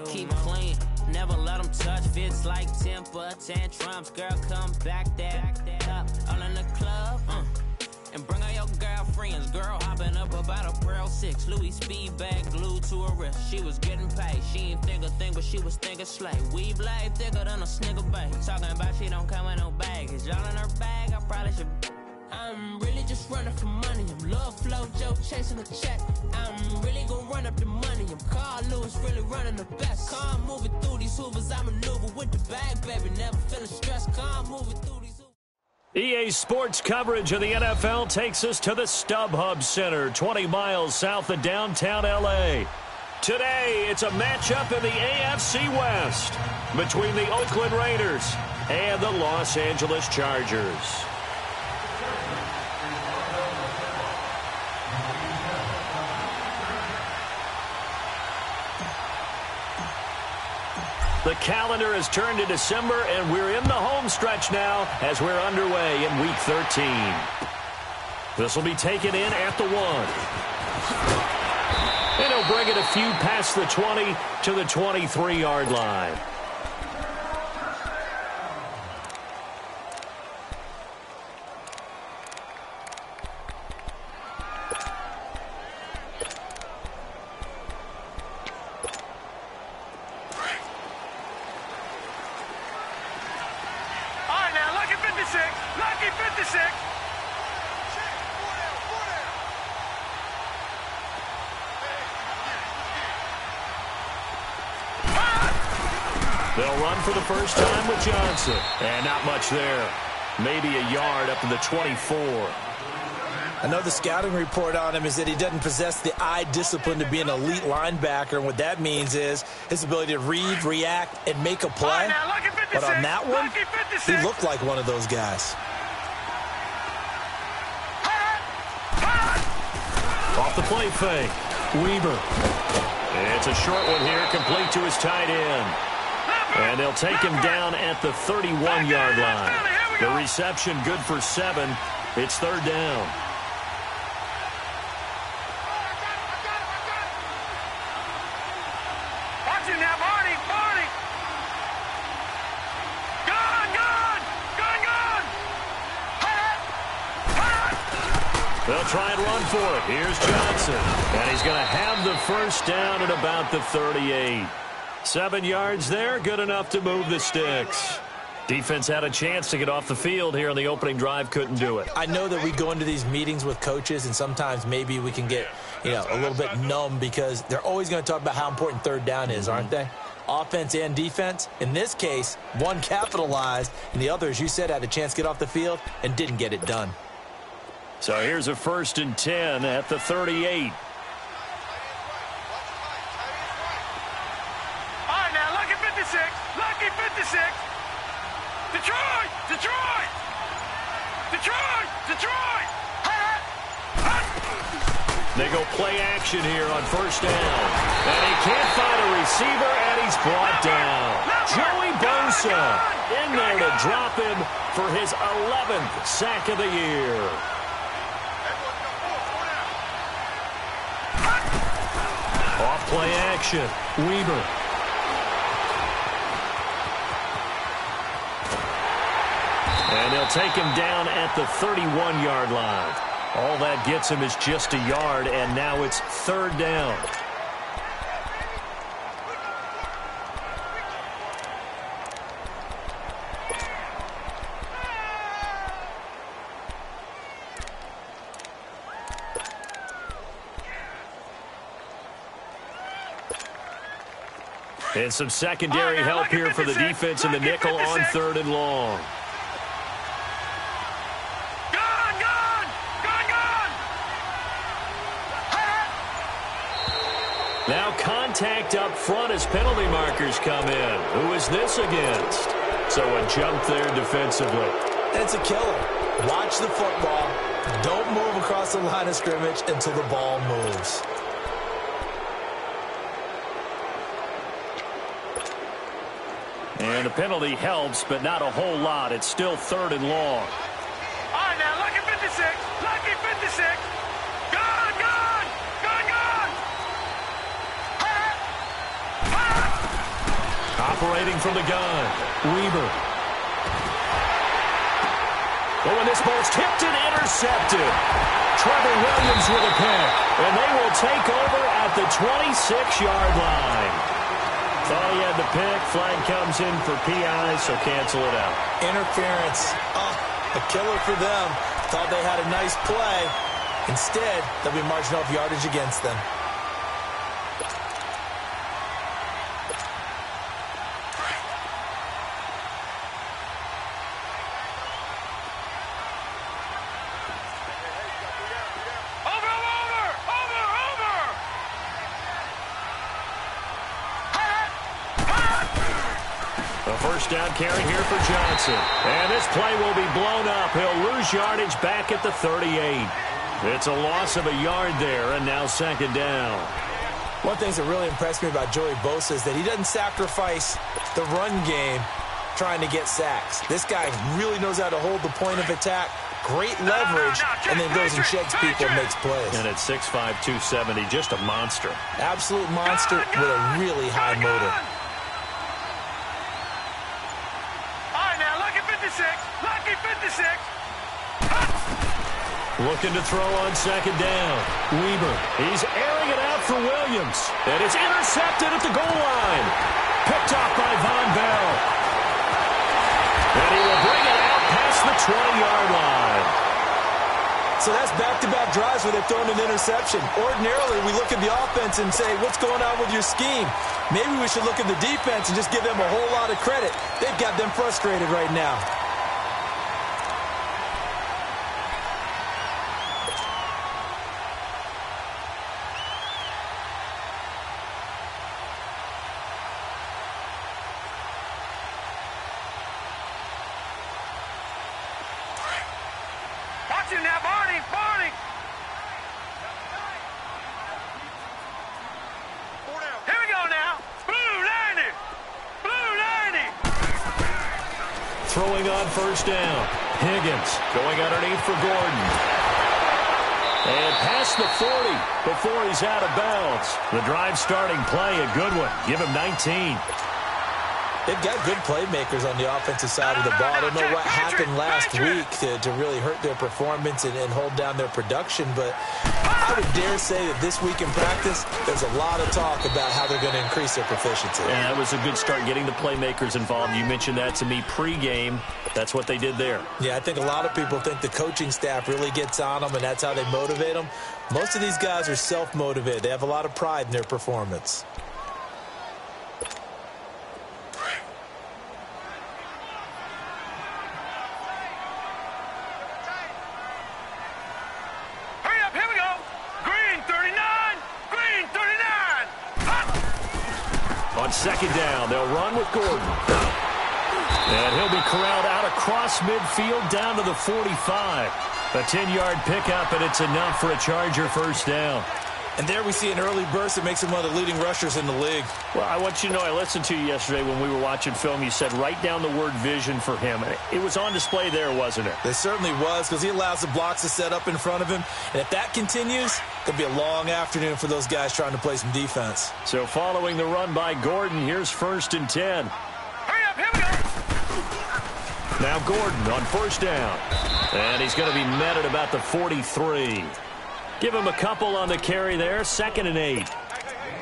keep clean. Never let them touch, fits like temper tantrums. Girl, come back that up, all in the club, and bring all your girlfriends. Girl hopping up about a Pearl 6, Louis speed bag glued to her wrist. She was getting paid, she ain't think a thing, but she was thinking slay. We blade thicker than a Snicker bag. Talking about she don't come with no baggage. Y'all in her bag, I probably should. I'm really just running for money. I'm love flow, Joe chasing a check. I'm really gonna run up the money. I'm Carl Lewis, really running the best. Calm moving through these hoovers, I maneuver with the bag, baby. Never feeling stressed. Calm moving through these hoovers. EA Sports coverage of the NFL takes us to the StubHub Center, 20 miles south of downtown L.A. Today, it's a matchup in the AFC West between the Oakland Raiders and the Los Angeles Chargers. The calendar has turned to December, and we're in the home stretch now as we're underway in Week 13. This will be taken in at the 1. And he'll bring it a few past the 20 to the 23-yard line. They'll run for the first time with Johnson. And not much there. Maybe a yard up to the 24. I know the scouting report on him is that he doesn't possess the eye discipline to be an elite linebacker. And what that means is his ability to read, react, and make a play. But on that one, he looked like one of those guys. Off the play fake. Weaver. It's a short one here, complete to his tight end. And they'll take him down at the 31-yard line. The reception good for 7. It's third down. Watch him now, Marty. They'll try and run for it. Here's Johnson. And he's going to have the first down at about the 38. 7 yards there, good enough to move the sticks. Defense had a chance to get off the field here on the opening drive, couldn't do it. I know that we go into these meetings with coaches, and sometimes maybe we can get, a little bit numb because they're always going to talk about how important third down is, aren't they? Offense and defense. In this case, one capitalized, and the other, as you said, had a chance to get off the field and didn't get it done. So here's a 1st and 10 at the 38. Lucky 56. Detroit. They go play action here on first down. And he can't find a receiver, and he's brought down. Joey Bosa in there to drop him for his 11th sack of the year. Off play action. Weaver. And they'll take him down at the 31-yard line. All that gets him is just a yard, and now it's third down. And some secondary help here for the defense in the nickel on 3rd and long. Now contact up front as penalty markers come in. Who is this against? So a jump there defensively. It's a killer. Watch the football. Don't move across the line of scrimmage until the ball moves. And the penalty helps, but not a whole lot. It's still 3rd and long. All right, now, lucky 56. Lucky 56. Gone. Operating from the gun, Weber. But when this ball's tipped and intercepted, Trevor Williams with a pick. And they will take over at the 26-yard line. Thought he had the pick. Flag comes in for PI, so cancel it out. Interference. Oh, a killer for them. Thought they had a nice play. Instead, they'll be marching off yardage against them. First down carry here for Johnson. And this play will be blown up. He'll lose yardage back at the 38. It's a loss of a yard there, and now second down. One of the things that really impressed me about Joey Bosa is that he doesn't sacrifice the run game trying to get sacks. This guy really knows how to hold the point of attack, great leverage, and then goes and shakes people and makes plays. And at 6'5", 270, just a monster. Absolute monster with a really high motor. Lucky 56. Looking to throw on second down. Weber. He's airing it out for Williams. And it's intercepted at the goal line. Picked off by Von Bell. And he will bring it out past the 20-yard line. So that's back-to-back drives where they've thrown an interception. Ordinarily, we look at the offense and say, what's going on with your scheme? Maybe we should look at the defense and just give them a whole lot of credit. They've got them frustrated right now. Watch him now, Barney. Here we go now. Blue 90. Throwing on first down. Higgins going underneath for Gordon. And past the 40 before he's out of bounds. The drive starting play, a good one. Give him 19. They've got good playmakers on the offensive side of the ball. I don't know what happened last week to really hurt their performance and hold down their production, but I would dare say that this week in practice, there's a lot of talk about how they're going to increase their proficiency. Yeah, it was a good start getting the playmakers involved. You mentioned that to me pregame. That's what they did there. Yeah, I think a lot of people think the coaching staff really gets on them, and that's how they motivate them. Most of these guys are self-motivated. They have a lot of pride in their performance. On second down, they'll run with Gordon. And he'll be corralled out across midfield down to the 45. A 10-yard pickup, and it's enough for a Charger first down. And there we see an early burst that makes him one of the leading rushers in the league. Well, I want you to know, I listened to you yesterday when we were watching film. You said write down the word vision for him. It was on display there, wasn't it? It certainly was, because he allows the blocks to set up in front of him. And if that continues, it'll be a long afternoon for those guys trying to play some defense. So following the run by Gordon, here's 1st and 10. Hurry up, here we go. Now Gordon on first down. And he's going to be met at about the 43. Give him a couple on the carry there, 2nd and 8.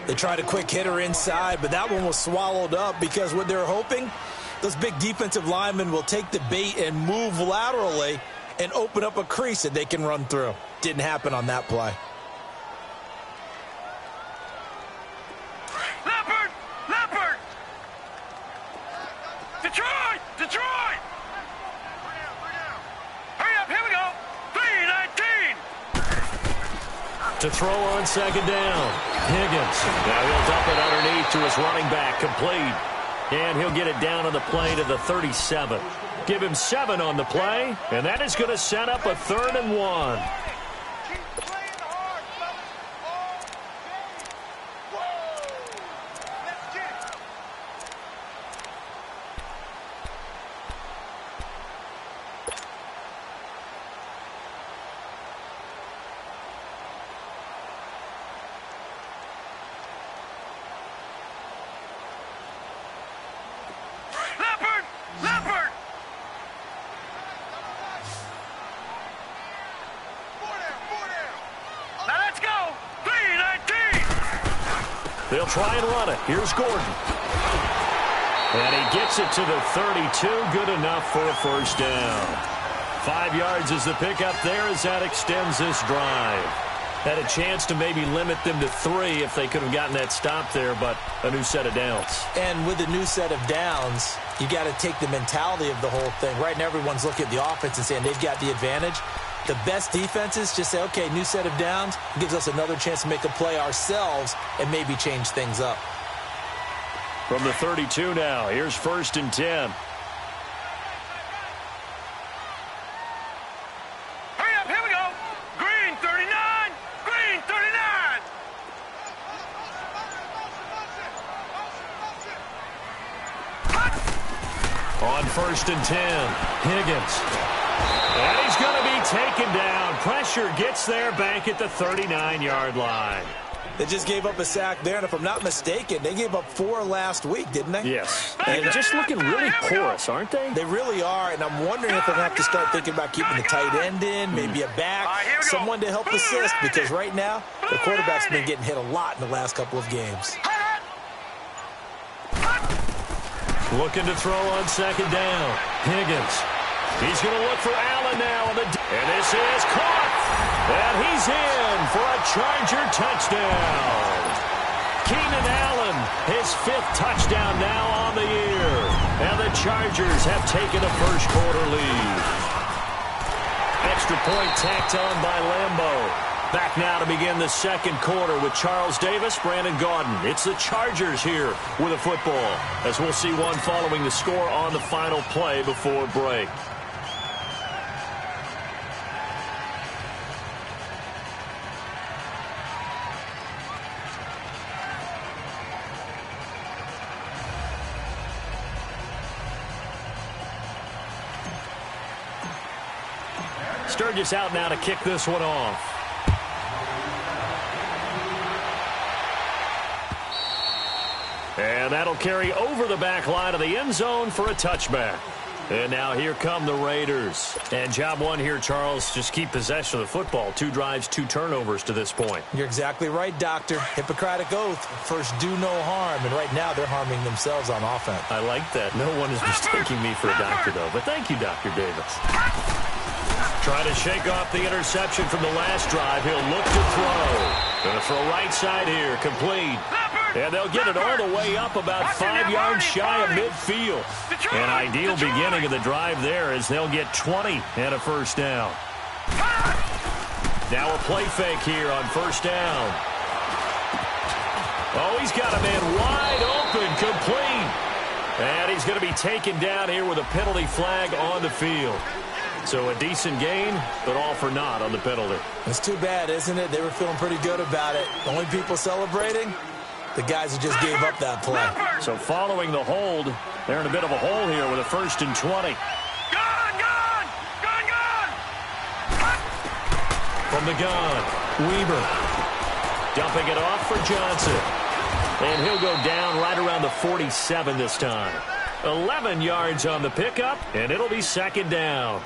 They tried a quick hitter inside, but that one was swallowed up because what they're hoping, those big defensive linemen will take the bait and move laterally and open up a crease that they can run through. Didn't happen on that play. Leopard! Detroit! Hurry up, here we go. 3-19. To throw on second down. Higgins. Now he'll dump it underneath to his running back. Complete. And he'll get it down on the play to the 37. Give him 7 on the play. And that is going to set up a 3rd and 1. They'll try and run it. Here's Gordon. And he gets it to the 32. Good enough for a first down. 5 yards is the pickup there as that extends this drive. Had a chance to maybe limit them to 3 if they could have gotten that stop there, but a new set of downs. And with a new set of downs, you got to take the mentality of the whole thing. Right now, everyone's looking at the offense and saying they've got the advantage. The best defenses just say, okay, new set of downs. It gives us another chance to make a play ourselves and maybe change things up. From the 32 now, here's 1st and 10. Hurry up, here we go. Green 39, green 39. On 1st and 10, Higgins. And he's going to be taken down. Pressure gets there back at the 39-yard line. They just gave up a sack there, and if I'm not mistaken, they gave up 4 last week, didn't they? Yes. And they're just looking really porous, aren't they? They really are, and I'm wondering if they're going to have to start thinking about keeping the tight end in, maybe a back, someone to help assist, because right now, the quarterback's been getting hit a lot in the last couple of games. Looking to throw on 2nd down. Higgins. He's going to look for Allen now. And this is caught. And he's in for a Charger touchdown. Keenan Allen, his 5th touchdown now on the year. And the Chargers have taken a first-quarter lead. Extra point tacked on by Lambeau. Back now to begin the 2nd quarter with Charles Davis, Brandon Gaudin. It's the Chargers here with a football, as we'll see one following the score on the final play before break. Sturgis out now to kick this one off. And that'll carry over the back line of the end zone for a touchback. And now here come the Raiders. And job one here, Charles, just keep possession of the football. 2 drives, 2 turnovers to this point. You're exactly right, Doctor. Hippocratic oath. First, do no harm. And right now, they're harming themselves on offense. I like that. No one is mistaking me for a doctor, though. But thank you, Dr. Davis. Trying to shake off the interception from the last drive. He'll look to throw. Going to throw right side here. Complete. And they'll get it all the way up about 5 yards shy of midfield. An ideal beginning of the drive there as they'll get 20 and a first down. Now a play fake here on 1st down. Oh, he's got a man wide open, complete. And he's going to be taken down here with a penalty flag on the field. So a decent gain, but all for naught on the penalty. It's too bad, isn't it? They were feeling pretty good about it. The only people celebrating, the guys who just gave up that play. So following the hold, they're in a bit of a hole here with a 1st and 20. Gone! From the gun, Weber. Dumping it off for Johnson. And he'll go down right around the 47 this time. 11 yards on the pickup, and it'll be 2nd down.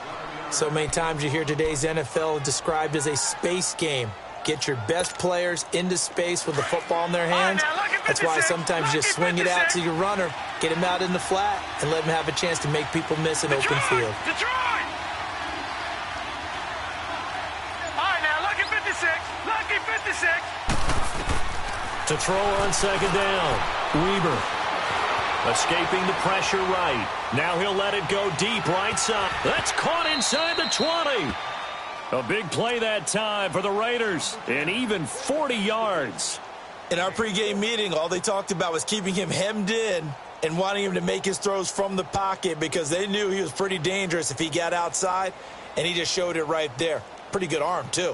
So many times you hear today's NFL described as a space game. Get your best players into space with the football in their hands. That's why sometimes you just swing it out to your runner, get him out in the flat, and let him have a chance to make people miss an open field. Detroit! All right, now, lucky 56. Lucky 56. To throw on 2nd down, Weber. Escaping the pressure right. Now he'll let it go deep right side. That's caught inside the 20. A big play that time for the Raiders. And even 40 yards. In our pregame meeting, all they talked about was keeping him hemmed in and wanting him to make his throws from the pocket because they knew he was pretty dangerous if he got outside, and he just showed it right there. Pretty good arm, too.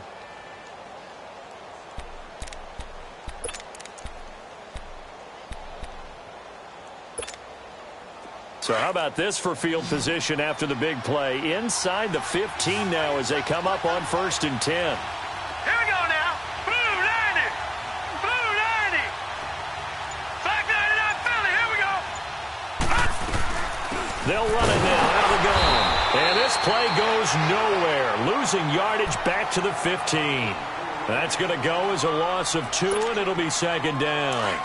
So how about this for field position after the big play? Inside the 15 now as they come up on 1st and 10. Here we go now. Blue 90. Blue 90. Black 99 Philly. Here we go. They'll run it now out of the gun. And this play goes nowhere. Losing yardage back to the 15. That's going to go as a loss of 2, and it'll be 2nd down.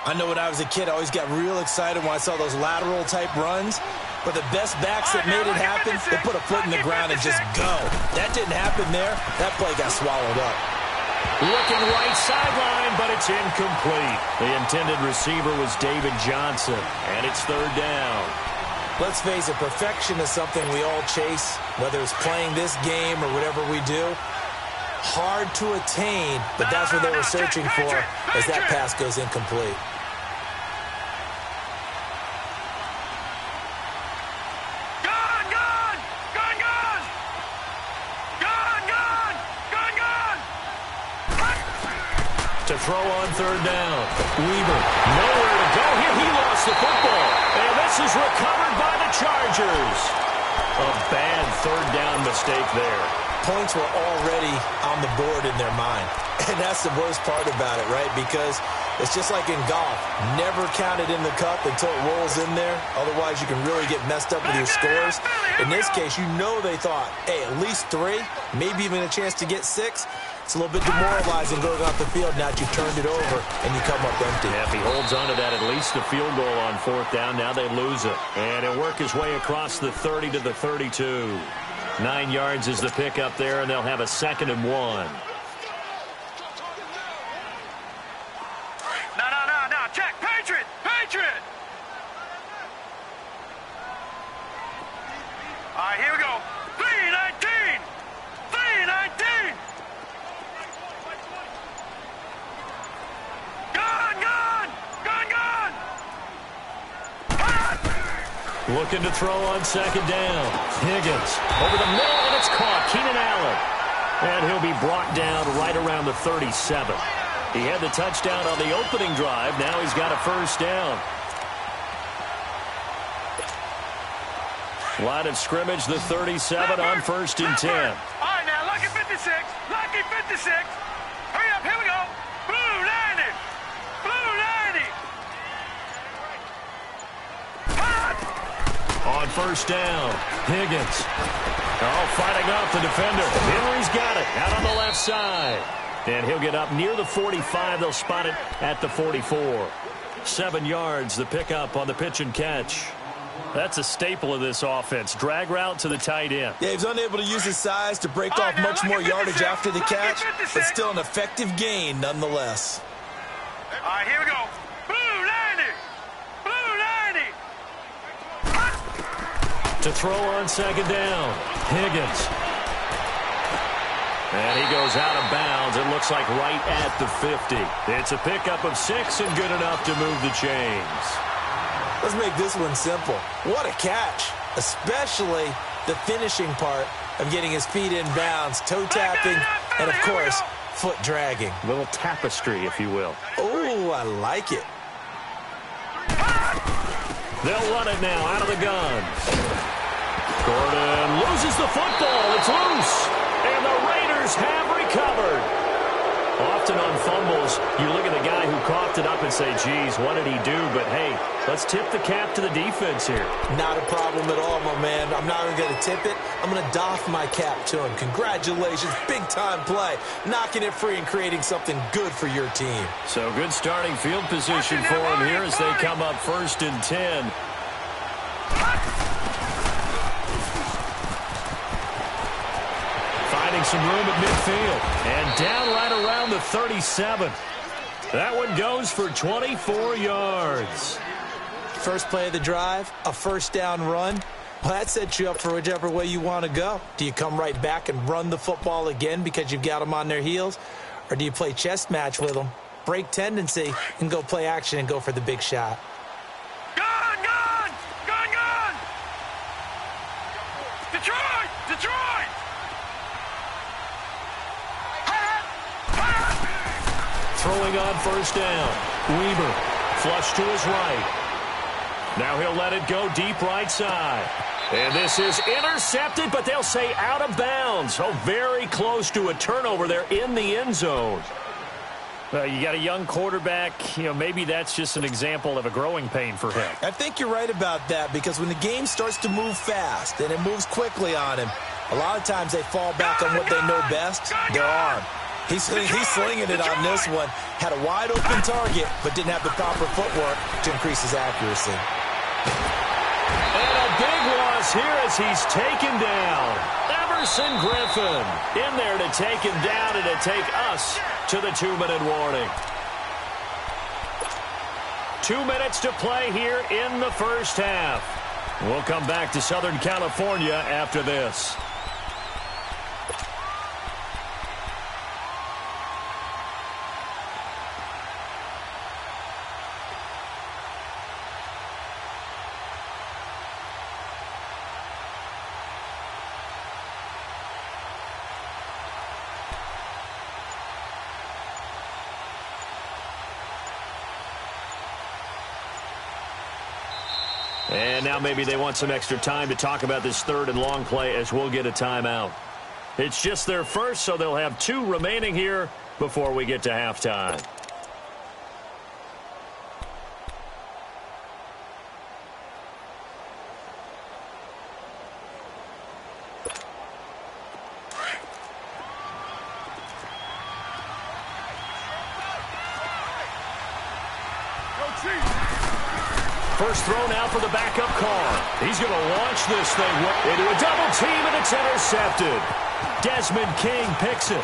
I know when I was a kid, I always got real excited when I saw those lateral type runs. But the best backs that made it happen, they put a foot in the ground and just go. That didn't happen there. That play got swallowed up. Looking right sideline, but it's incomplete. The intended receiver was David Johnson, and it's third down. Let's face it, perfection is something we all chase, whether it's playing this game or whatever we do. Hard to attain, but that's what they were searching for as that pass goes incomplete. To throw on third down. Weaver, nowhere to go here. He lost the football. And this is recovered by the Chargers. A bad third down mistake there. Points were already on the board in their mind. And that's the worst part about it, right? Because it's just like in golf. Never count it in the cup until it rolls in there. Otherwise, you can really get messed up with your scores. In this case, you know they thought, hey, at least 3, maybe even a chance to get 6. It's a little bit demoralizing going off the field now that you've turned it over and you come up empty. Yeah, if he holds on to that, at least a field goal on fourth down. Now they lose it. And he'll work his way across the 30 to the 32. 9 yards is the pickup there, and they'll have a 2nd and 1. No. Check. Patriot. All right, here we go. 3-19. Looking to throw on 2nd down. Higgins over the middle, and it's caught. Keenan Allen. And he'll be brought down right around the 37. He had the touchdown on the opening drive. Now he's got a first down. Line of scrimmage, the 37 on 1st and 10. All right, now, lucky 56. Hurry up, here we go. Blue 90. On 1st down, Higgins. Fighting off the defender. Henry's got it out on the left side. And he'll get up near the 45. They'll spot it at the 44. 7 yards, the pickup on the pitch and catch. That's a staple of this offense. Drag route to the tight end. Yeah, he's unable to use his size to break off much more yardage after the catch, but still an effective gain nonetheless. All right, here we go. Blue 90. To throw on 2nd down, Higgins. And he goes out of bounds. It looks like right at the 50. It's a pickup of 6 and good enough to move the chains. Let's make this one simple. What a catch, especially the finishing part of getting his feet in bounds, toe tapping, and, of course, foot dragging. A little tapestry, if you will. Oh, I like it. They'll run it now out of the gun. Gordon loses the football. It's loose. And the Raiders have recovered. Often on fumbles, you look at the guy who coughed it up and say, geez, what did he do? But, hey, let's tip the cap to the defense here. Not a problem at all, my man. I'm not even going to tip it. I'm going to doff my cap to him. Congratulations. Big-time play. Knocking it free and creating something good for your team. So good starting field position for him here as they come up 1st and 10. Finding some room at midfield. And down right around the 37. That one goes for 24 yards. First play of the drive, a first down run. Well, that sets you up for whichever way you want to go. Do you come right back and run the football again because you've got them on their heels? Or do you play chess match with them, break tendency, and go play action and go for the big shot? Gun! Detroit! Throwing on first down. Weaver, flush to his right. Now he'll let it go deep right side. And this is intercepted, but they'll say out of bounds. Oh, very close to a turnover there in the end zone. Well, you got a young quarterback. Maybe that's just an example of a growing pain for him. I think you're right about that, because when the game starts to move fast and it moves quickly on him, a lot of times they fall back on what they know best, their arm. He's slinging it on this one. Had a wide open target, but didn't have the proper footwork to increase his accuracy. And a big loss here as he's taken down. Everson Griffin in there to take him down and to take us to the 2-minute warning. 2 minutes to play here in the first half. We'll come back to Southern California after this. And now maybe they want some extra time to talk about this 3rd and long play as we'll get a timeout. It's just their first, so they'll have 2 remaining here before we get to halftime. First throw now for the backup Carr. He's going to launch this thing into a double team, and it's intercepted. Desmond King picks it.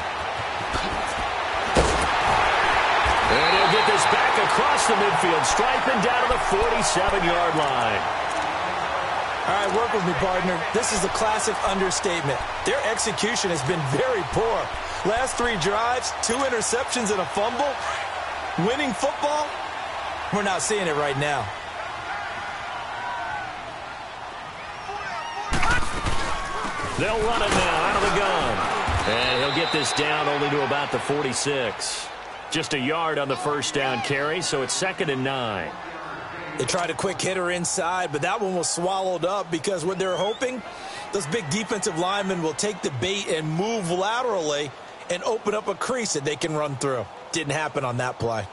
And he'll get this back across the midfield stripe and down to the 47-yard line. All right, work with me, partner. This is a classic understatement. Their execution has been very poor. Last 3 drives, 2 interceptions and a fumble. Winning football? We're not seeing it right now. They'll run it now out of the gun. And he'll get this down only to about the 46. Just a yard on the first down carry, so it's 2nd and 9. They tried a quick hitter inside, but that one was swallowed up because what they're hoping, those big defensive linemen will take the bait and move laterally and open up a crease that they can run through. Didn't happen on that play.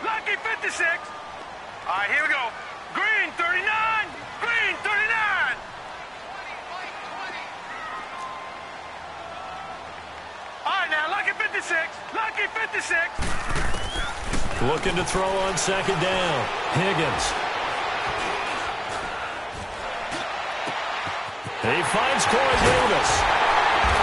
Lucky 56. All right, here we go. Green 39. Green 39. All right, now Lucky 56. Lucky 56. Looking to throw on 2nd down. Higgins. He finds Corey Davis.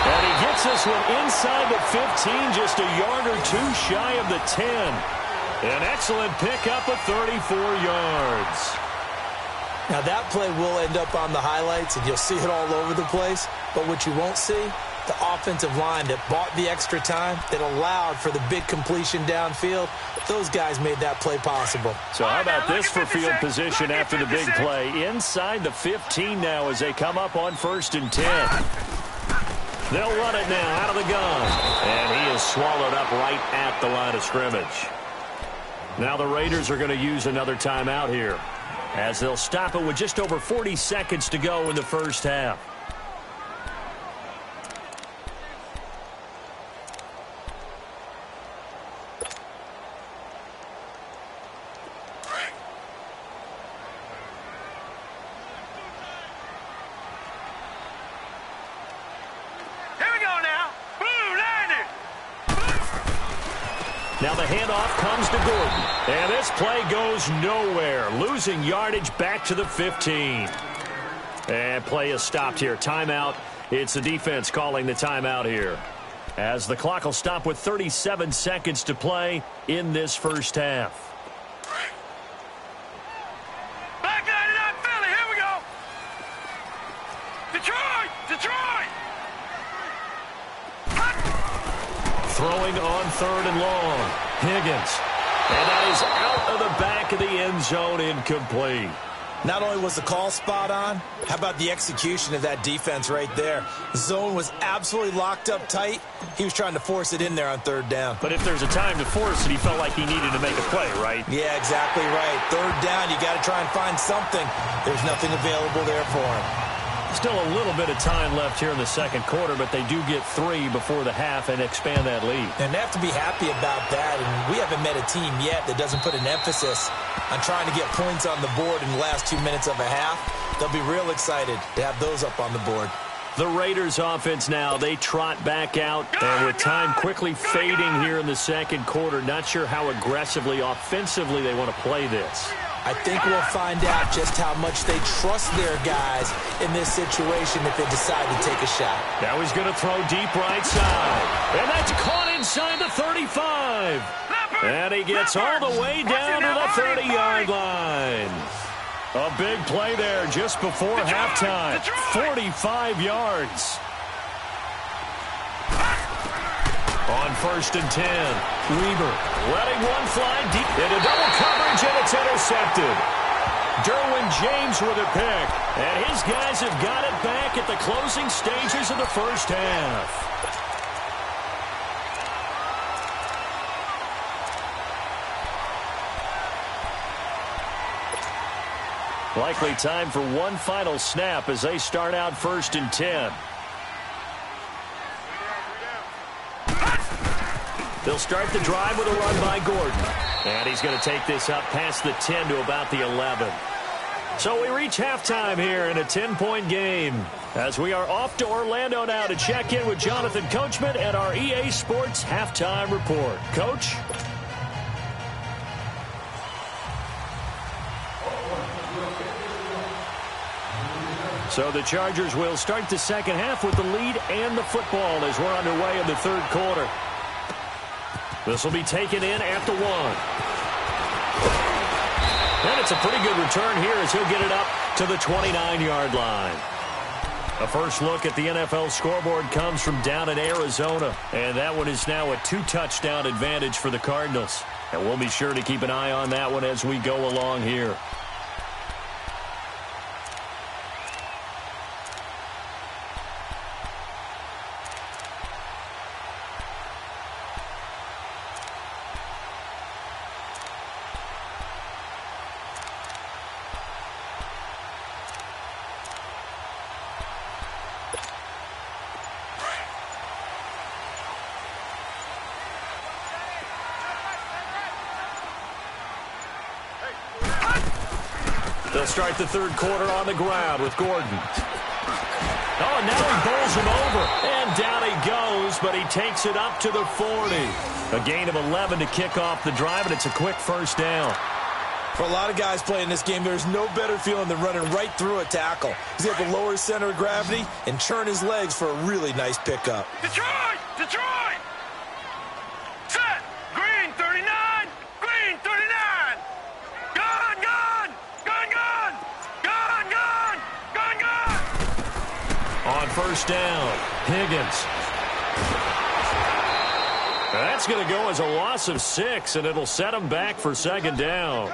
And he gets this one inside the 15, just a yard or 2 shy of the 10. An excellent pickup of 34 yards. Now that play will end up on the highlights, and you'll see it all over the place. But what you won't see, the offensive line that bought the extra time, that allowed for the big completion downfield, those guys made that play possible. So how about this for field position after the big play? Inside the 15 now as they come up on 1st and 10. They'll run it now out of the gun. And he is swallowed up right at the line of scrimmage. Now the Raiders are going to use another timeout here as they'll stop it with just over 40 seconds to go in the first half. Now the handoff comes to Gordon. And this play goes nowhere. Losing yardage back to the 15. And play is stopped here. Timeout. It's the defense calling the timeout here. As the clock will stop with 37 seconds to play in this first half. Back 99 Philly. Here we go. Detroit. Detroit. Throwing on 3rd and long. Higgins. And that is out of the back of the end zone, incomplete. Not only was the call spot on, how about the execution of that defense right there? The zone was absolutely locked up tight. He was trying to force it in there on 3rd down. But if there's a time to force it, he felt like he needed to make a play, right? Yeah, exactly right. 3rd down, you got to try and find something. There's nothing available there for him. Still a little bit of time left here in the second quarter, but they do get 3 before the half and expand that lead. And they have to be happy about that. And we haven't met a team yet that doesn't put an emphasis on trying to get points on the board in the last 2 minutes of a half. They'll be real excited to have those up on the board. The Raiders offense now, they trot back out, and with time quickly fading here in the second quarter, not sure how aggressively, offensively they want to play this. I think we'll find out just how much they trust their guys in this situation if they decide to take a shot. Now he's going to throw deep right side, and that's caught inside the 35. And he gets all the way down to the 30-yard line. A big play there just before halftime. 45 yards. On 1st and 10, Weaver letting one fly deep into double coverage, and it's intercepted. Derwin James with a pick, and his guys have got it back at the closing stages of the first half. Likely time for one final snap as they start out 1st and 10. They'll start the drive with a run by Gordon. And he's going to take this up past the 10 to about the 11. So we reach halftime here in a 10-point game as we are off to Orlando now to check in with Jonathan Coachman and our EA Sports Halftime Report. Coach? So the Chargers will start the second half with the lead and the football as we're underway in the third quarter. This will be taken in at the 1. And it's a pretty good return here as he'll get it up to the 29-yard line. A first look at the NFL scoreboard comes from down in Arizona. And that one is now a 2-touchdown advantage for the Cardinals. And we'll be sure to keep an eye on that one as we go along here. They'll start the third quarter on the ground with Gordon. Oh, and now he bowls him over. And down he goes, but he takes it up to the 40. A gain of 11 to kick off the drive, and it's a quick first down. For a lot of guys playing this game, there's no better feeling than running right through a tackle. He's got the lower center of gravity and churn his legs for a really nice pickup. Detroit! Detroit! Set! Green 39! Green 39! Gun! Gun! Gun! Gun! Gun! Gun! Gun! Gun! On first down, Higgins. That's going to go as a loss of 6, and it'll set him back for second down.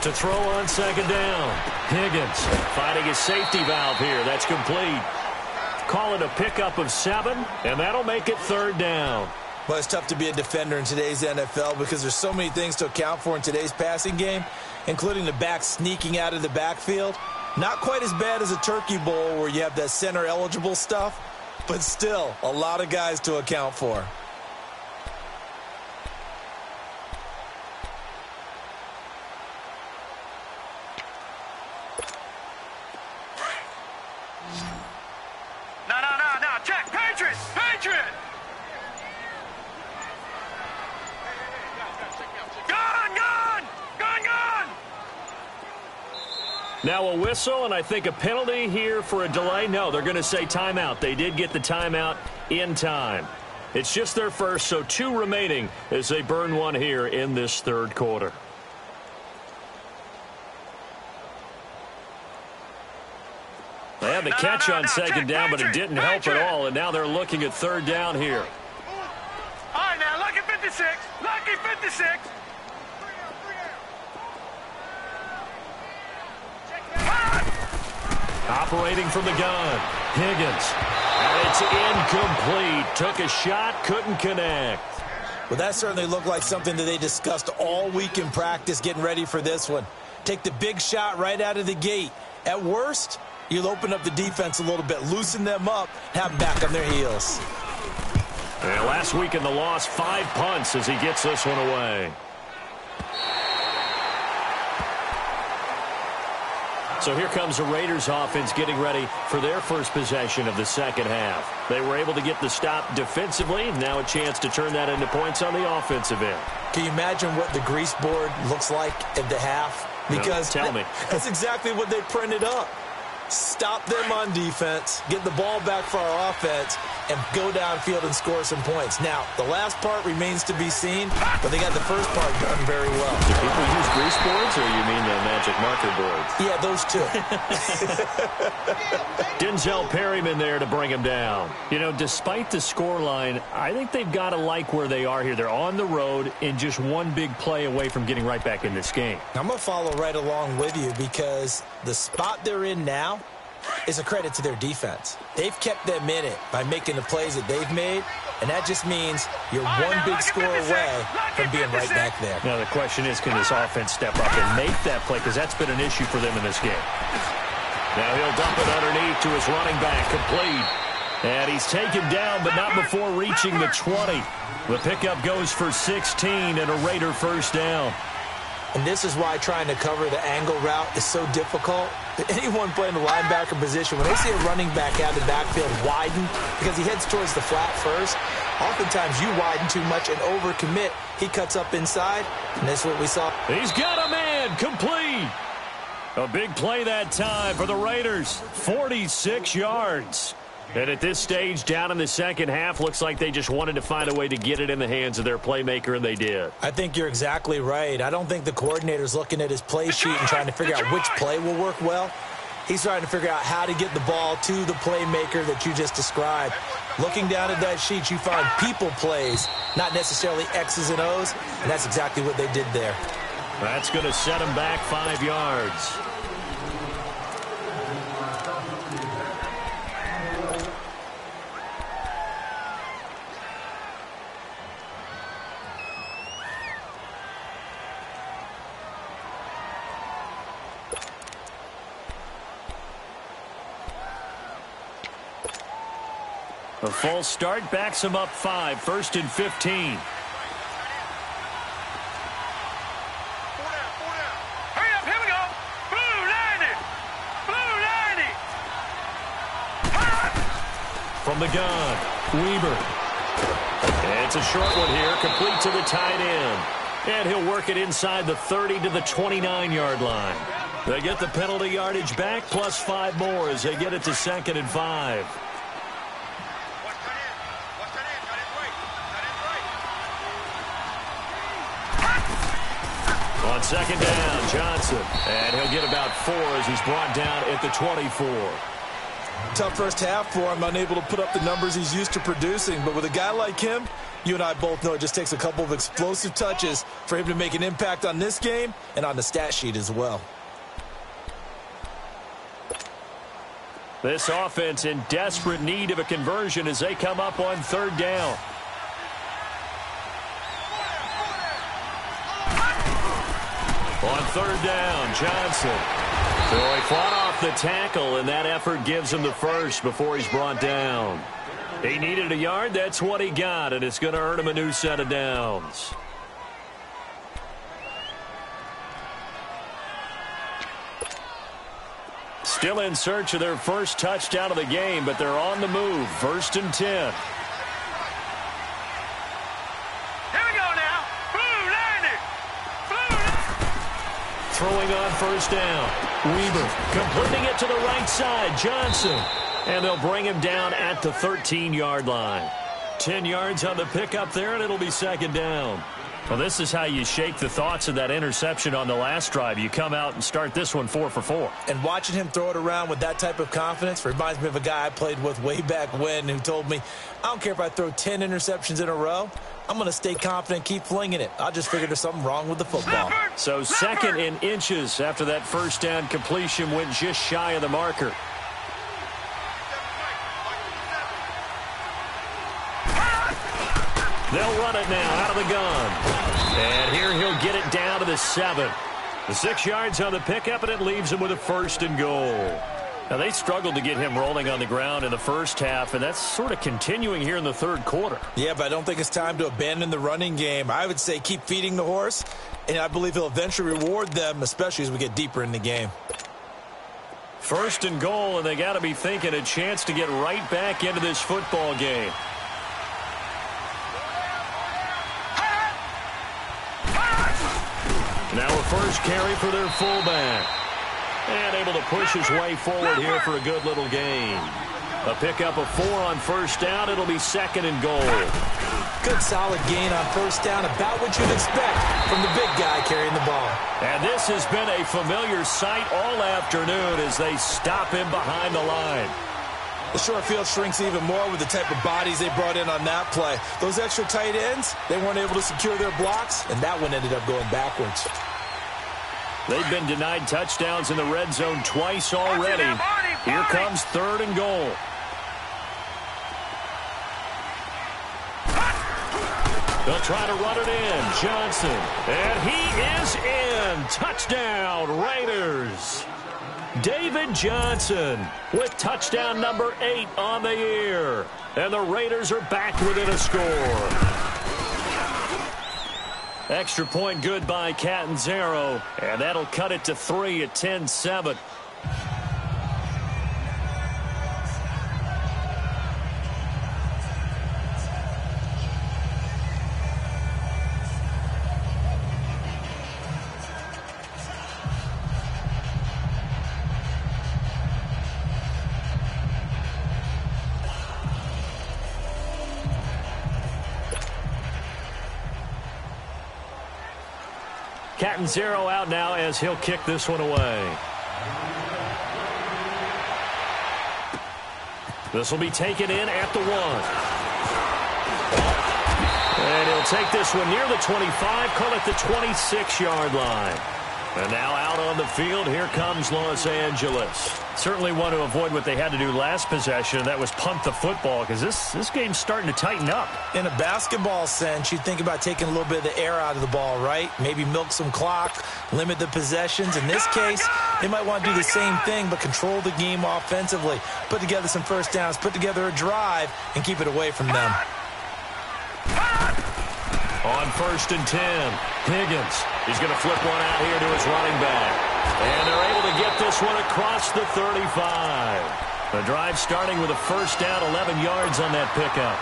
To throw on second down. Higgins finding his safety valve here. That's complete. Call it a pickup of 7, and that'll make it third down. Well, it's tough to be a defender in today's NFL because there's so many things to account for in today's passing game, including the back sneaking out of the backfield. Not quite as bad as a turkey bowl where you have that center-eligible stuff, but still a lot of guys to account for. No, check! Patriot! Patriot! Gun! Gun! Gun! Gun! Now a whistle, and I think a penalty here for a delay. No, they're going to say timeout. They did get the timeout in time. It's just their first, so 2 remaining as they burn one here in this third quarter. They had the catch on second down, but it didn't help at all, and now they're looking at third down here. All right, now, lucky 56. Lucky 56. Operating from the gun. Higgins. And it's incomplete. Took a shot, couldn't connect. Well, that certainly looked like something that they discussed all week in practice getting ready for this one. Take the big shot right out of the gate. At worst, you'll open up the defense a little bit, loosen them up, have them back on their heels. And last week in the loss, 5 punts as he gets this one away. So here comes the Raiders offense getting ready for their first possession of the second half. They were able to get the stop defensively. Now a chance to turn that into points on the offensive end. Can you imagine what the grease board looks like at the half? Because no, tell me. That's exactly what they printed up. Stop them on defense, get the ball back for our offense, and go downfield and score some points. Now, the last part remains to be seen, but they got the first part done very well. Do people use grease boards, or you mean the magic marker boards? Yeah, those two. Denzel Perryman there to bring him down. You know, despite the scoreline, I think they've got to like where they are here. They're on the road and just one big play away from getting right back in this game. I'm going to follow right along with you because the spot they're in now is a credit to their defense. They've kept them in it by making the plays that they've made, and that just means you're one big score away from being right back there. Now, the question is, can this offense step up and make that play? Because that's been an issue for them in this game. Now he'll dump it underneath to his running back, complete. And he's taken down, but not before reaching the 20. The pickup goes for 16 and a Raider first down. And this is why trying to cover the angle route is so difficult. Anyone playing the linebacker position, when they see a running back out of the backfield widen, because he heads towards the flat first, oftentimes you widen too much and overcommit. He cuts up inside, and that's what we saw. He's got a man, complete. A big play that time for the Raiders, 46 yards. And at this stage, down in the second half, looks like they just wanted to find a way to get it in the hands of their playmaker, and they did. I think you're exactly right. I don't think the coordinator's looking at his play sheet and trying to figure out which play will work well. He's trying to figure out how to get the ball to the playmaker that you just described. Looking down at that sheet, you find people plays, not necessarily X's and O's, and that's exactly what they did there. That's going to set him back 5 yards. A false start backs him up 5, 1st and 15. Hurry up, here we go. Blue 90. Blue 90. From the gun, Weber. And it's a short one here, complete to the tight end. And he'll work it inside the 30 to the 29-yard line. They get the penalty yardage back, plus 5 more as they get it to 2nd and 5. On 2nd down, Johnson. And he'll get about 4 as he's brought down at the 24. Tough first half for him, unable to put up the numbers he's used to producing. But with a guy like him, you and I both know it just takes a couple of explosive touches for him to make an impact on this game and on the stat sheet as well. This offense in desperate need of a conversion as they come up on 3rd down. On 3rd down, Johnson. So he fought off the tackle, and that effort gives him the first before he's brought down. He needed a yard. That's what he got, and it's going to earn him a new set of downs. Still in search of their first touchdown of the game, but they're on the move. 1st and 10. Throwing on 1st down. Weber completing it to the right side. Johnson. And they'll bring him down at the 13-yard line. 10 yards on the pickup there, and it'll be 2nd down. Well, this is how you shake the thoughts of that interception on the last drive. You come out and start this one 4 for 4. And watching him throw it around with that type of confidence reminds me of a guy I played with way back when who told me, I don't care if I throw 10 interceptions in a row. I'm going to stay confident, keep flinging it. I just figured there's something wrong with the football. So 2nd in inches after that 1st down completion went just shy of the marker. They'll run it now out of the gun. And here he'll get it down to the 7. The 6 yards on the pickup, and it leaves him with a 1st and goal. Now, they struggled to get him rolling on the ground in the first half, and that's sort of continuing here in the third quarter. Yeah, but I don't think it's time to abandon the running game. I would say keep feeding the horse, and I believe he'll eventually reward them, especially as we get deeper in the game. 1st and goal, and they got to be thinking a chance to get right back into this football game. Now a first carry for their fullback. And able to push his way forward here for a good little gain. A pickup of 4 on 1st down. It'll be 2nd and goal. Good solid gain on 1st down, about what you'd expect from the big guy carrying the ball. And this has been a familiar sight all afternoon as they stop him behind the line. The short field shrinks even more with the type of bodies they brought in on that play. Those extra tight ends, they weren't able to secure their blocks, and that one ended up going backwards. They've been denied touchdowns in the red zone twice already. Here comes 3rd and goal. They'll try to run it in. Johnson. And he is in. Touchdown, Raiders. David Johnson with touchdown number 8 on the year. And the Raiders are back within a score. Extra point good by Catanzaro, and that'll cut it to 3 at 10-7. Catanzaro out now as he'll kick this one away. This will be taken in at the 1. And he'll take this one near the 25, call it the 26-yard line. And now out on the field, here comes Los Angeles. Certainly want to avoid what they had to do last possession, that was punt the football, because this game's starting to tighten up. In a basketball sense, you think about taking a little bit of the air out of the ball, right? Maybe milk some clock, limit the possessions. In this case, they might want to do the same thing, but control the game offensively. Put together some 1st downs, put together a drive, and keep it away from them. On 1st and 10, Higgins. He's going to flip one out here to his running back. And they're able to get this one across the 35. The drive starting with a 1st down, 11 yards on that pickup.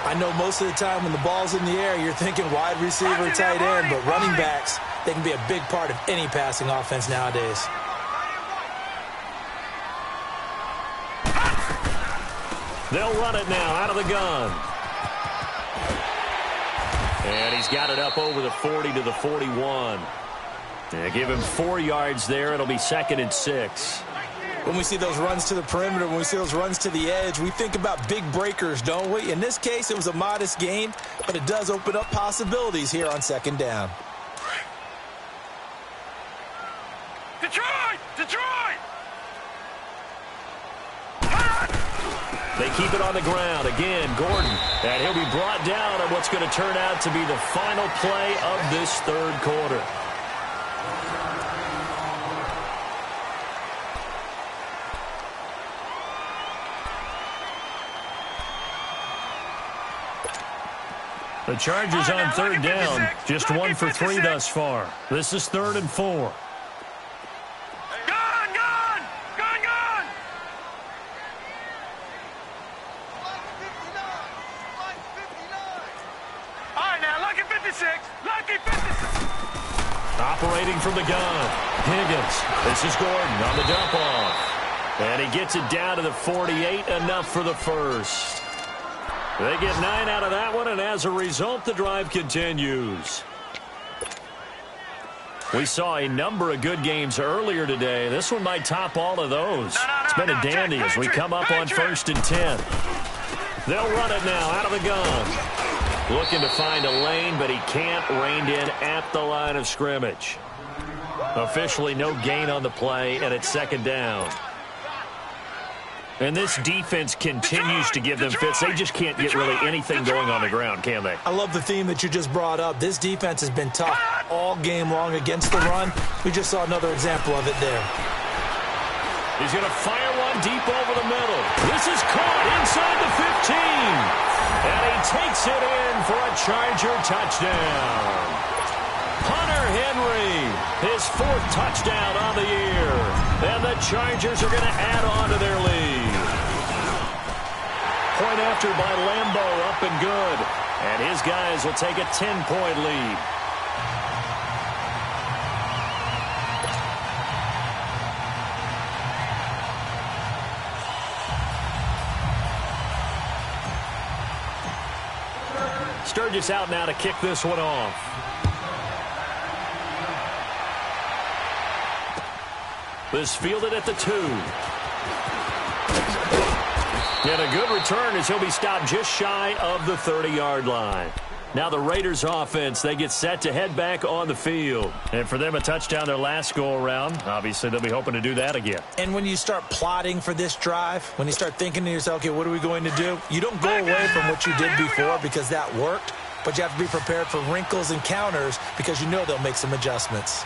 I know most of the time when the ball's in the air, you're thinking wide receiver, tight end, but running backs, they can be a big part of any passing offense nowadays. They'll run it now out of the gun. And he's got it up over the 40 to the 41. They give him 4 yards there. It'll be 2nd and 6. When we see those runs to the perimeter, when we see those runs to the edge, we think about big breakers, don't we? In this case, it was a modest gain, but it does open up possibilities here on 2nd down. Detroit! Detroit! They keep it on the ground. Again, Gordon. And he'll be brought down on what's going to turn out to be the final play of this 3rd quarter. The Chargers on 3rd down. Just 1 for 3 thus far. This is 3rd and 4. Operating from the gun, Higgins. This is Gordon on the dump off. And he gets it down to the 48, enough for the 1st. They get 9 out of that one, and as a result, the drive continues. We saw a number of good games earlier today. This one might top all of those. It's been a dandy as we come up on 1st and 10. They'll run it now out of the gun. Looking to find a lane, but he can't. Reined in at the line of scrimmage. Officially no gain on the play, and it's 2nd down. And this defense continues to give them fits. They just can't get really anything going on the ground, can they? I love the theme that you just brought up. This defense has been tough all game long against the run. We just saw another example of it there. He's going to fire one deep over the middle. This is caught inside the 15. And he takes it in for a Charger touchdown. Hunter Henry, his 4th touchdown on the year. And the Chargers are going to add on to their lead. Point after by Lambeau, up and good. And his guys will take a 10-point lead. Sturgis out now to kick this one off. This fielded at the 2. And a good return as he'll be stopped just shy of the 30-yard line. Now the Raiders offense, they get set to head back on the field. And for them, a touchdown their last go-around. Obviously, they'll be hoping to do that again. And when you start plotting for this drive, when you start thinking to yourself, okay, what are we going to do? You don't go away from what you did before because that worked, but you have to be prepared for wrinkles and counters because you know they'll make some adjustments.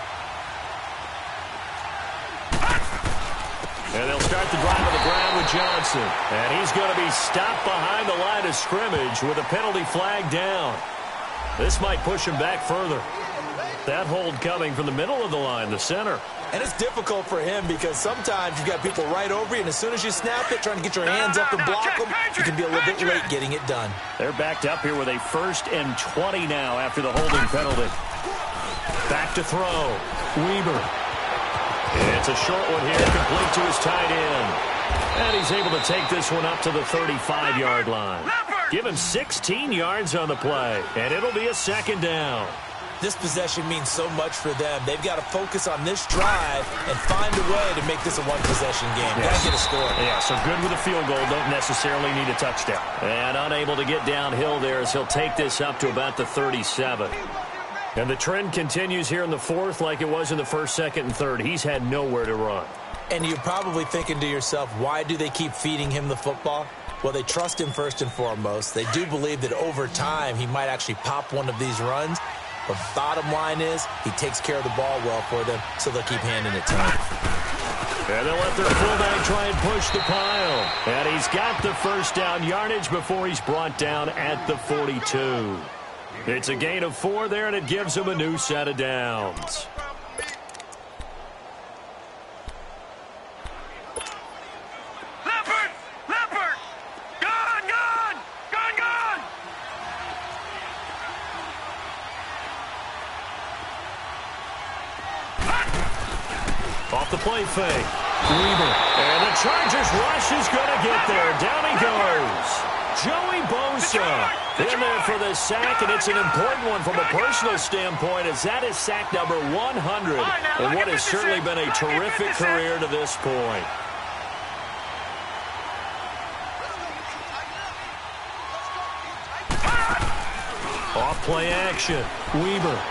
And they'll start the drive on the ground with Johnson. And he's going to be stopped behind the line of scrimmage with a penalty flag down. This might push him back further. That hold coming from the middle of the line, the center. And it's difficult for him because sometimes you've got people right over you, and as soon as you snap it, trying to get your hands up and block them, you can be a little bit late getting it done. They're backed up here with a 1st and 20 now after the holding penalty. Back to throw. Weber. It's a short one here, complete to his tight end. And he's able to take this one up to the 35-yard line. Give him 16 yards on the play, and it'll be a 2nd down. This possession means so much for them. They've got to focus on this drive and find a way to make this a one-possession game. Yes. Got to get a score. Yeah, so good with a field goal. Don't necessarily need a touchdown. And unable to get downhill there as he'll take this up to about the 37. And the trend continues here in the 4th like it was in the 1st, 2nd, and 3rd. He's had nowhere to run. And you're probably thinking to yourself, why do they keep feeding him the football? Well, they trust him first and foremost. They do believe that over time he might actually pop one of these runs. But bottom line is he takes care of the ball well for them, so they'll keep handing it to him. And they'll let their fullback try and push the pile. And he's got the 1st down yardage before he's brought down at the 42. It's a gain of 4 there, and it gives him a new set of downs. Leopard! Leopard! Gone! Gone! Gone! Gone! Off the play fake. Weber. And the Chargers rush is going to get there. Down he goes. Joey Bosa in there for the sack, and it's an important one from a personal standpoint as that is sack number 100 in what has certainly been a terrific career to this point. Off play action. Weber.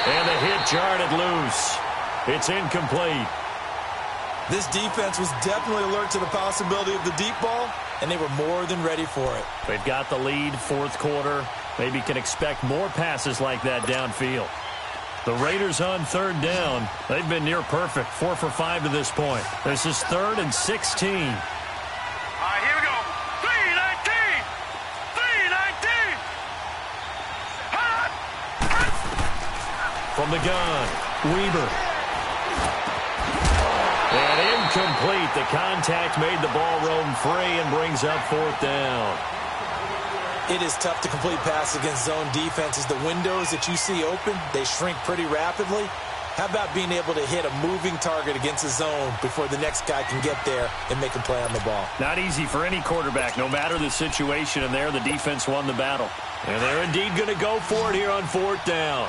And the hit jarred it loose. It's incomplete. This defense was definitely alert to the possibility of the deep ball, and they were more than ready for it. They've got the lead, 4th quarter. Maybe can expect more passes like that downfield. The Raiders on 3rd down. They've been near perfect, 4 for 5 to this point. This is 3rd and 16. All right, here we go. 3-19! 3-19! Hot! From the gun, Weber. And incomplete. The contact made the ball roam free and brings up 4th down. It is tough to complete passes against zone defenses. The windows that you see open, they shrink pretty rapidly. How about being able to hit a moving target against a zone before the next guy can get there and make a play on the ball? Not easy for any quarterback, no matter the situation, and there the defense won the battle. And they're indeed going to go for it here on 4th down.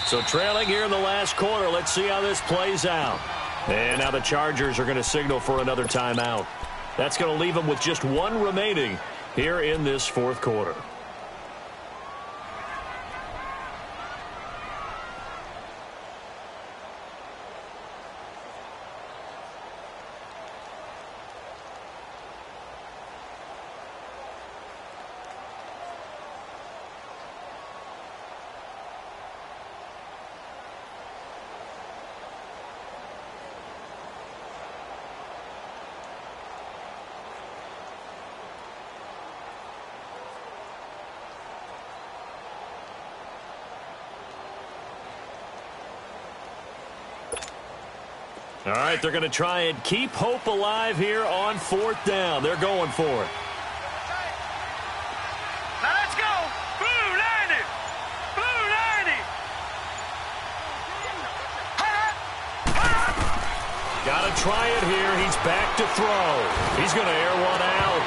So trailing here in the last quarter, let's see how this plays out. And now the Chargers are going to signal for another timeout. That's going to leave them with just 1 remaining here in this 4th quarter. All right, they're going to try and keep hope alive here on 4th down. They're going for it. Now let's go. Blue 90. Blue 90. Got to try it here. He's back to throw. He's going to air one out.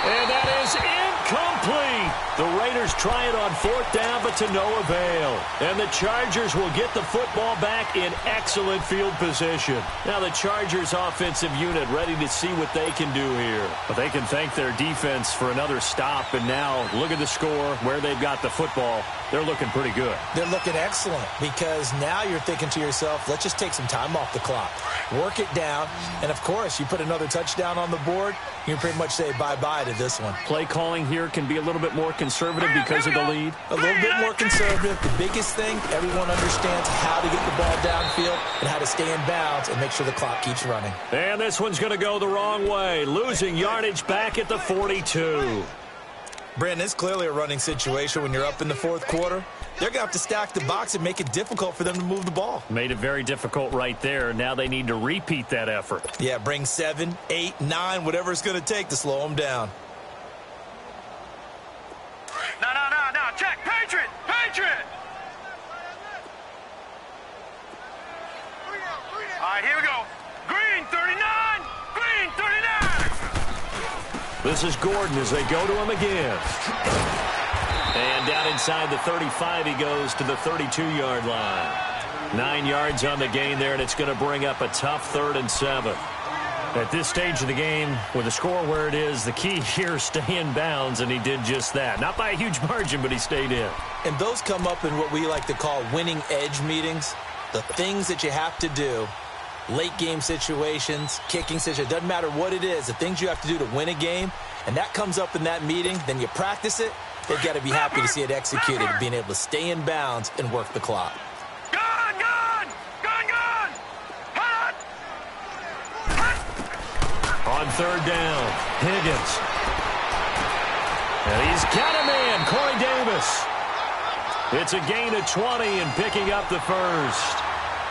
And that is incomplete. The Raiders try it on 4th down, but to no avail. And the Chargers will get the football back in excellent field position. Now the Chargers offensive unit ready to see what they can do here. But they can thank their defense for another stop. And now look at the score, where they've got the football. They're looking pretty good. They're looking excellent because now you're thinking to yourself, let's just take some time off the clock. Work it down. And, of course, you put another touchdown on the board, you can pretty much say bye-bye to this one. Play calling here can be a little bit more conservative because of the lead. A little bit more conservative. The biggest thing, everyone understands how to get the ball downfield and how to stay in bounds and make sure the clock keeps running. And this one's going to go the wrong way. Losing yardage back at the 42. Brandon, it's clearly a running situation when you're up in the 4th quarter. They're going to have to stack the box and make it difficult for them to move the ball. Made it very difficult right there. Now they need to repeat that effort. Yeah, bring 7, 8, 9, whatever it's going to take to slow them down. No. Check. Patriot. Patriot. All right, here we go. Green 39. Green 39. This is Gordon as they go to him again. And down inside the 35, he goes to the 32-yard line. 9 yards on the gain there, and it's going to bring up a tough 3rd and 7. At this stage of the game, with the score where it is, the key here is stay in bounds, and he did just that. Not by a huge margin, but he stayed in. And those come up in what we like to call winning edge meetings. The things that you have to do, late game situations, kicking situations, doesn't matter what it is, the things you have to do to win a game, and that comes up in that meeting, then you practice it. They've got to be happy to see it executed, being able to stay in bounds and work the clock. Gun! Hot! On 3rd down, Higgins. And he's got a man, Corey Davis. It's a gain of 20 and picking up the first.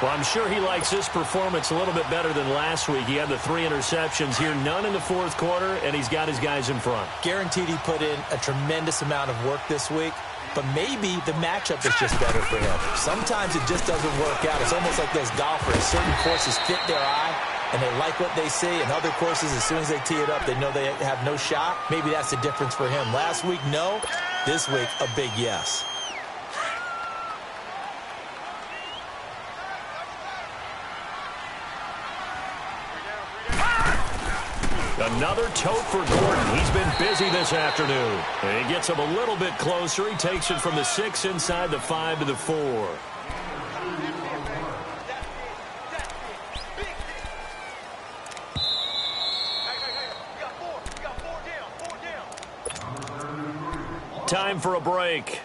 Well, I'm sure he likes this performance a little bit better than last week. He had the 3 interceptions here, none in the 4th quarter, and he's got his guys in front. Guaranteed he put in a tremendous amount of work this week, but maybe the matchup is just better for him. Sometimes it just doesn't work out. It's almost like those golfers. Certain courses fit their eye, and they like what they see, and other courses, as soon as they tee it up, they know they have no shot. Maybe that's the difference for him. Last week, no. This week, a big yes. Another tote for Gordon. He's been busy this afternoon. And he gets him a little bit closer. He takes it from the 6 inside the 5 to the 4. Time for a break.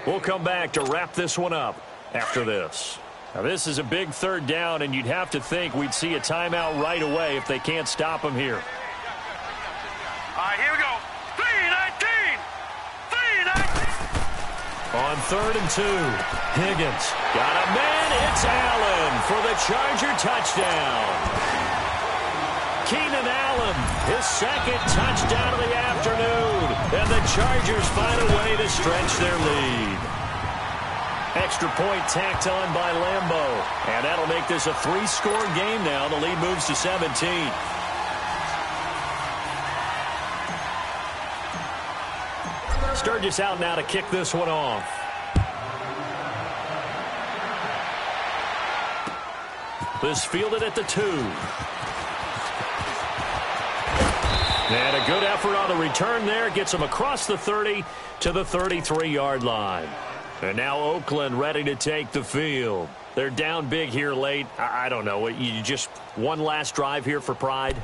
We'll come back to wrap this one up after this. Now, this is a big 3rd down, and you'd have to think we'd see a timeout right away if they can't stop him here. All right, here we go. 3-19. 3-19. On 3rd and 2, Higgins. Got a man. It's Allen for the Charger touchdown. Keenan Allen, his 2nd touchdown of the afternoon. And the Chargers find a way to stretch their lead. Extra point tacked on by Lambeau. And that'll make this a 3-score game now. The lead moves to 17. Sturgis out now to kick this one off. This fielded at the 2. And a good effort on the return there. Gets him across the 30 to the 33-yard line. And now Oakland ready to take the field. They're down big here late. I don't know. You just one last drive here for pride?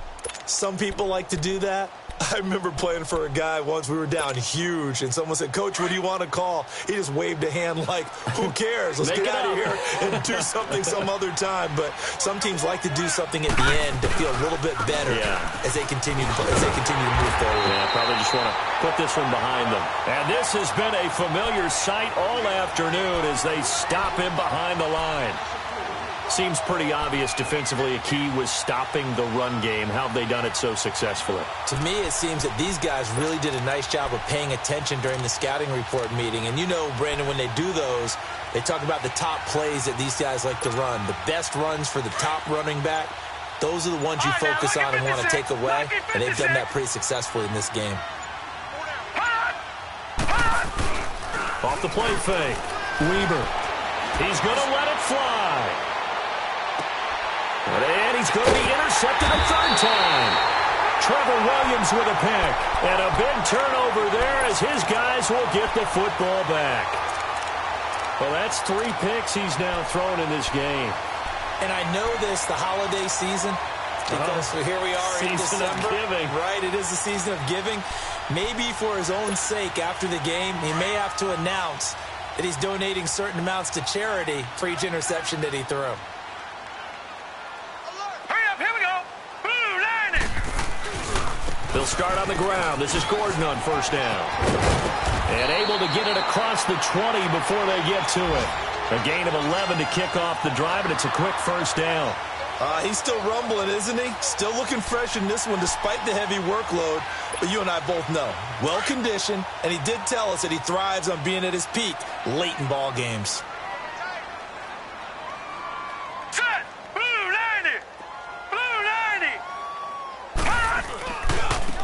Some people like to do that. I remember playing for a guy once. We were down huge, and someone said, "Coach, what do you want to call?" He just waved a hand like, who cares? Let's get out of here and do something some other time. But some teams like to do something at the end to feel a little bit better as they continue to move forward. Yeah, probably just want to put this one behind them. And this has been a familiar sight all afternoon as they stop him behind the line. Seems pretty obvious defensively a key was stopping the run game. How have they done it so successfully? To me, it seems that these guys really did a nice job of paying attention during the scouting report meeting. And you know, Brandon, when they do those, they talk about the top plays that these guys like to run. The best runs for the top running back, those are the ones you focus on and want to take away. And they've done that pretty successfully in this game. Off the play fake. Weber. He's going to let it fly. And he's going to be intercepted a third time. Trevor Williams with a pick. And a big turnover there as his guys will get the football back. Well, that's 3 picks he's now thrown in this game. And I know this, the holiday season, because here we are in December. Season of giving. Right, it is the season of giving. Maybe for his own sake after the game, he may have to announce that he's donating certain amounts to charity for each interception that he threw. They'll start on the ground. This is Gordon on first down. And able to get it across the 20 before they get to it. A gain of 11 to kick off the drive, and it's a quick first down. He's still rumbling, isn't he? Still looking fresh in this one despite the heavy workload. But you and I both know, well-conditioned, and he did tell us that he thrives on being at his peak late in ball games. Set! Blue 90! Blue 90!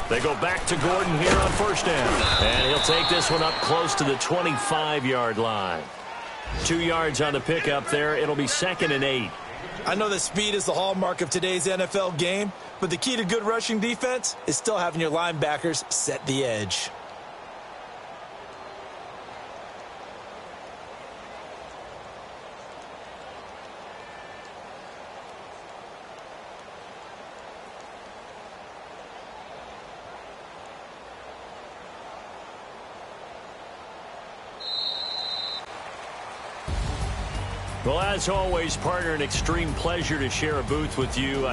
They go back to Gordon here on first down. And he'll take this one up close to the 25-yard line. 2 yards on the pickup there. It'll be 2nd and 8. I know that speed is the hallmark of today's NFL game, but the key to good rushing defense is still having your linebackers set the edge. Well, as always, partner, an extreme pleasure to share a booth with you.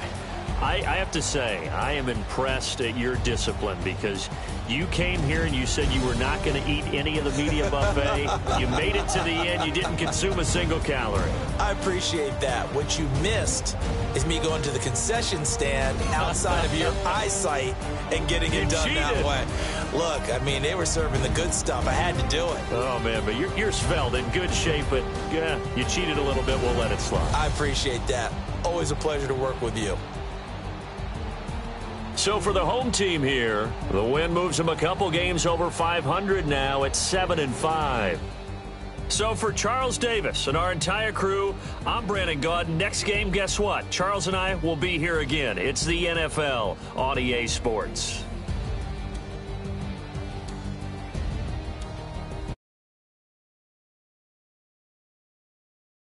I have to say, I am impressed at your discipline because you came here and you said you were not going to eat any of the media buffet. You made it to the end. You didn't consume a single calorie. I appreciate that. What you missed is me going to the concession stand outside of your eyesight and getting it done that way. Look, I mean, they were serving the good stuff. I had to do it. Oh, man, but you're svelte, in good shape, but yeah, you cheated a little bit. We'll let it slide. I appreciate that. Always a pleasure to work with you. So for the home team here, the win moves them a couple games over 500 now at 7-5. So for Charles Davis and our entire crew, I'm Brandon Gaudin. Next game, guess what? Charles and I will be here again. It's the NFL on EA Sports.